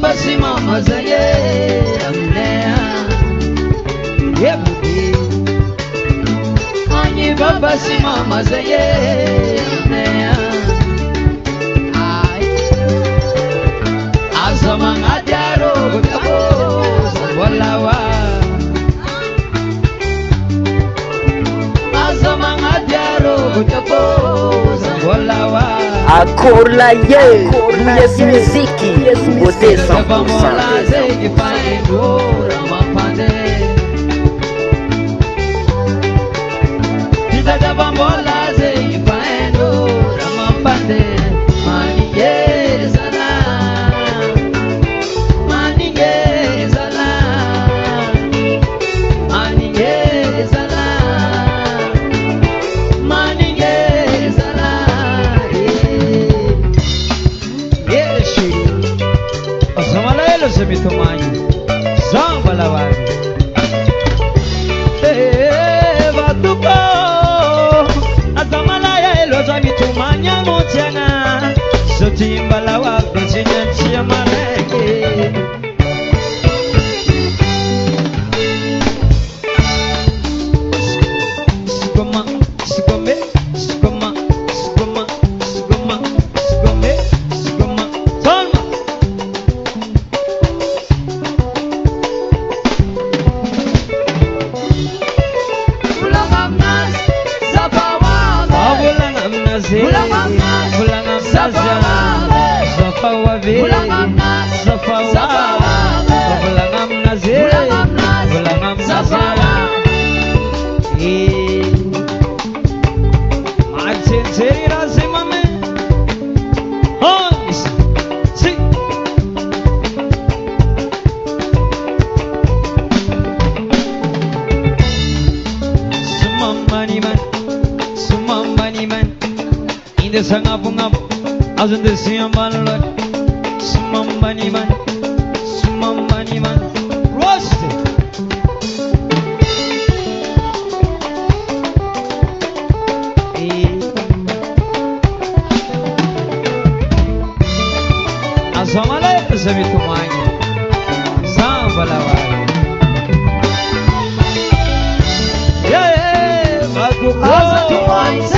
Basi mama zaye amnea yebuki Anyi baba si mama zaye amnea Ay Azama ngadaro gutabo Walawa Azama ngadaro gutabo Walawa Acorla ye, Yes Muziki, Beauté 100%. Semitomani Samba lavado Vatuko Azamala ya elo Semitomanya motiana Sotimba lavado Sinyantia maleke Sigoma Sigome Sigoma Sigoma Sigoma Sigome Sigoma Tolma Sangapungap, azan desiaman lot, sumambani man, roast. Asamala sebitumani, sambalawari. Yeah, baguko.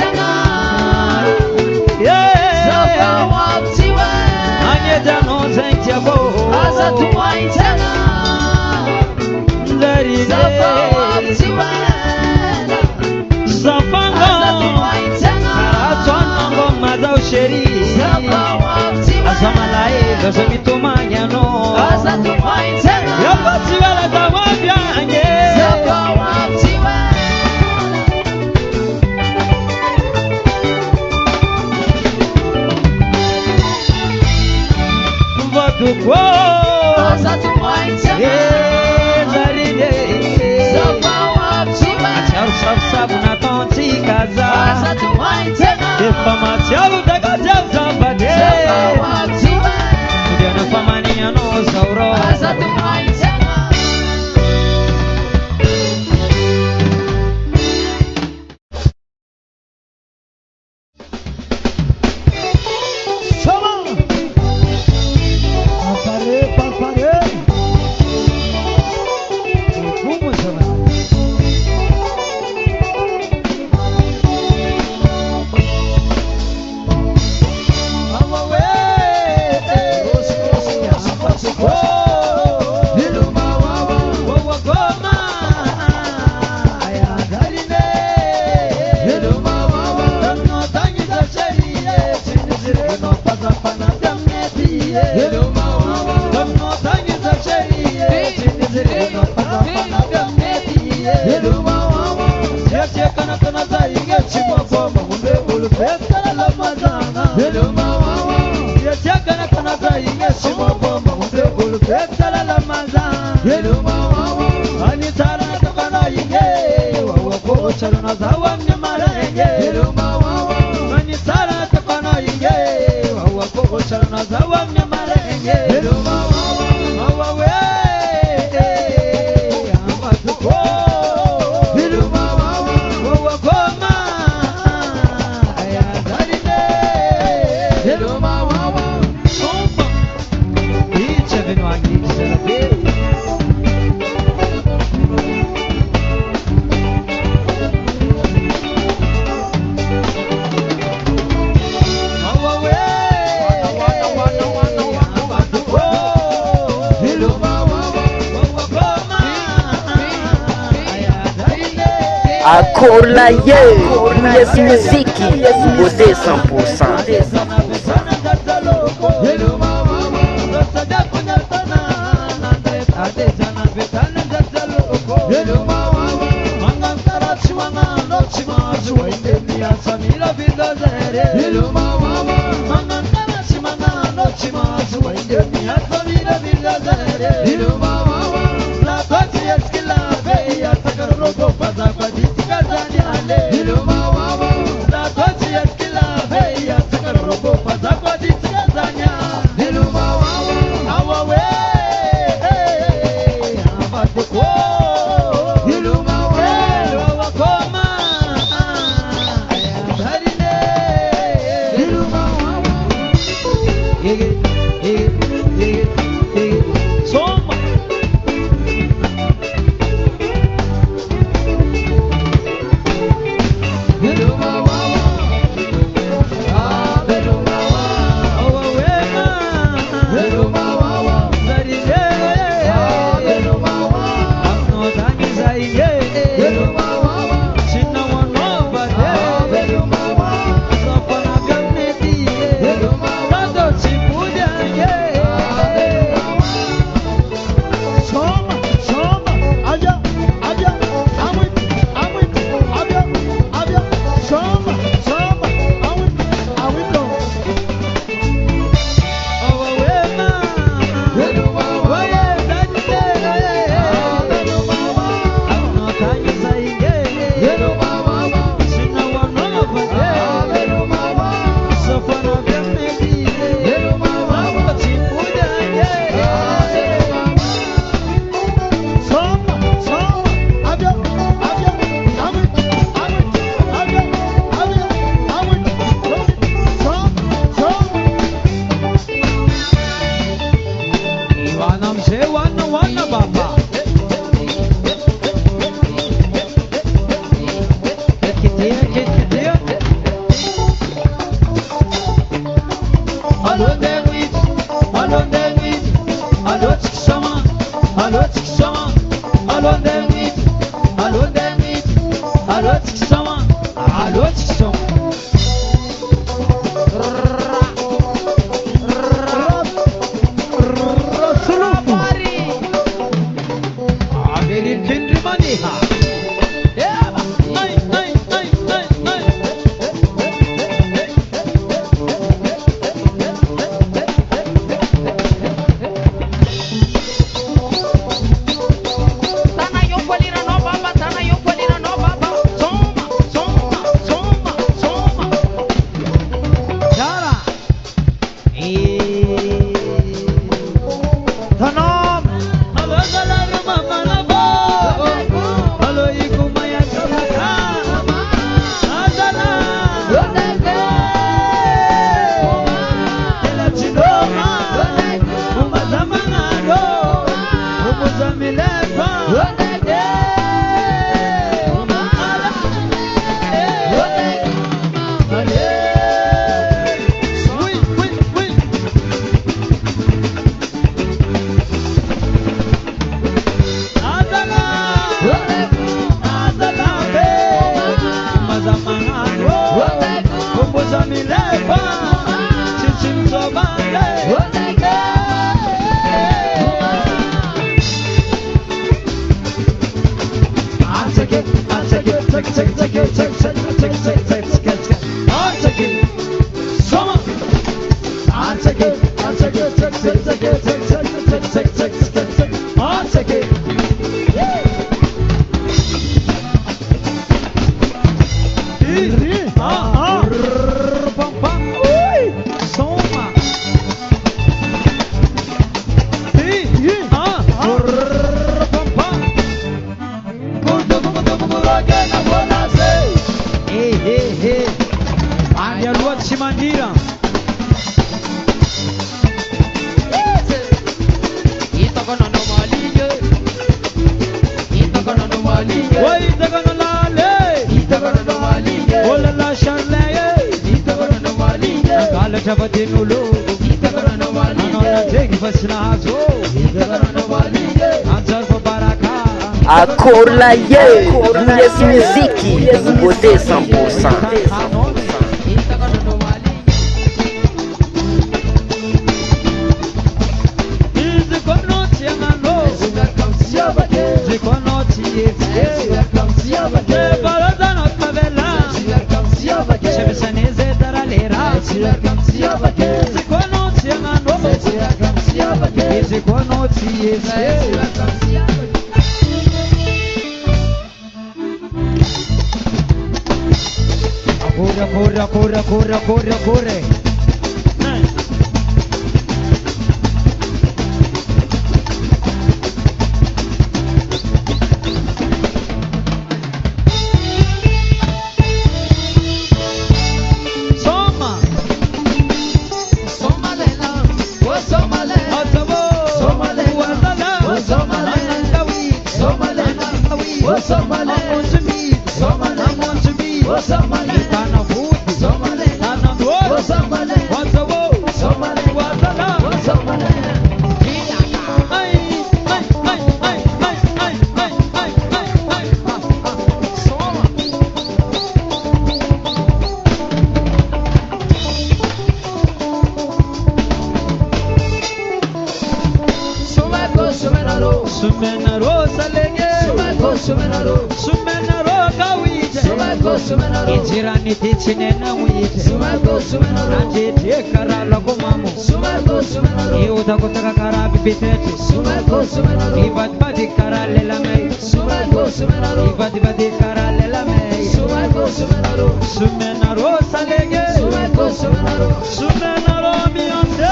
Akolaye, yes muziki, beauté 100%. Take it. Mandira. Wai daga lale. Ola la sharle. Kala chabati nulu. Anona tegi fasna hazo. Ansar for baraka. Acorda ye, Mulher Music, você 100%. Corre. Injirani tichinena mwite Nanjete karala kumamu Iuta kutaka karabi bitete Ibad badi karale lamei Ibad badi karale lamei Sumena rosa lege Sumena ro miyonde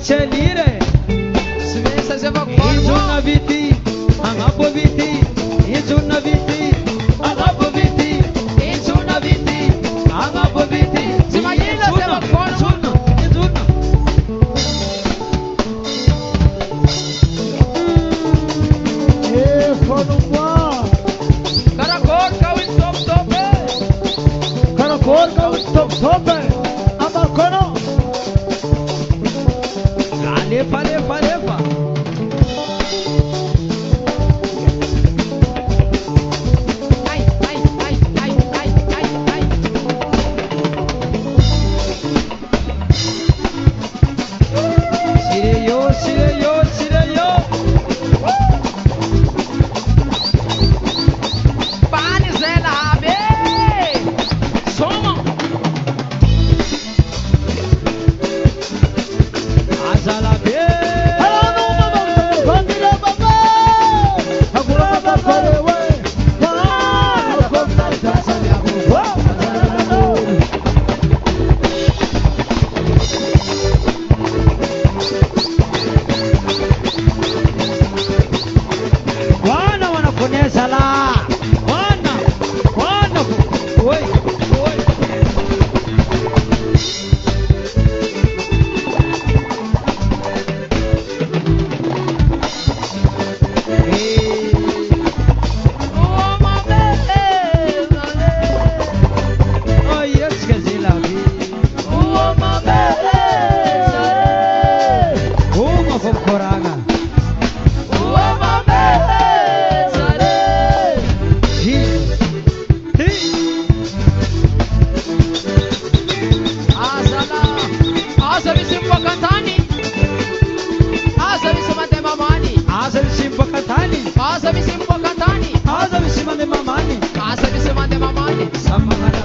Chelire, Izuna viti, Angapo viti, Izuna viti, Angapo viti, Izuna viti, Angapo viti. Imagina pela forma, Izuna. Fonumwa, Caracorca o top. Caracorca o top, Amacono.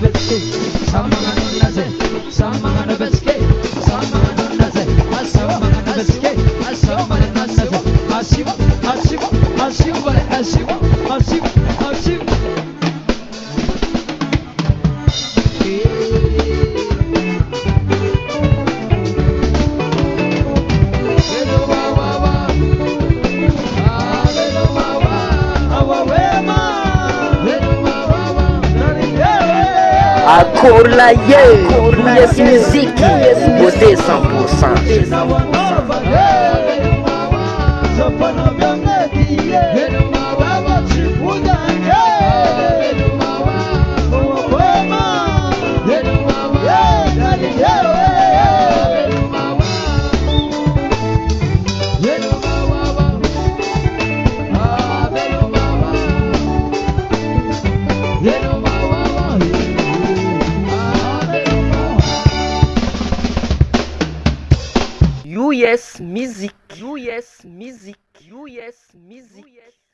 beske, samangano naze, samangano beske, samangano naze, samangano beske, samangano naze, asiva, asiva, asiva, asiva, asiva, asiva. Akola ye, yes musique, beauté 100%. US musique, US musique, US musique.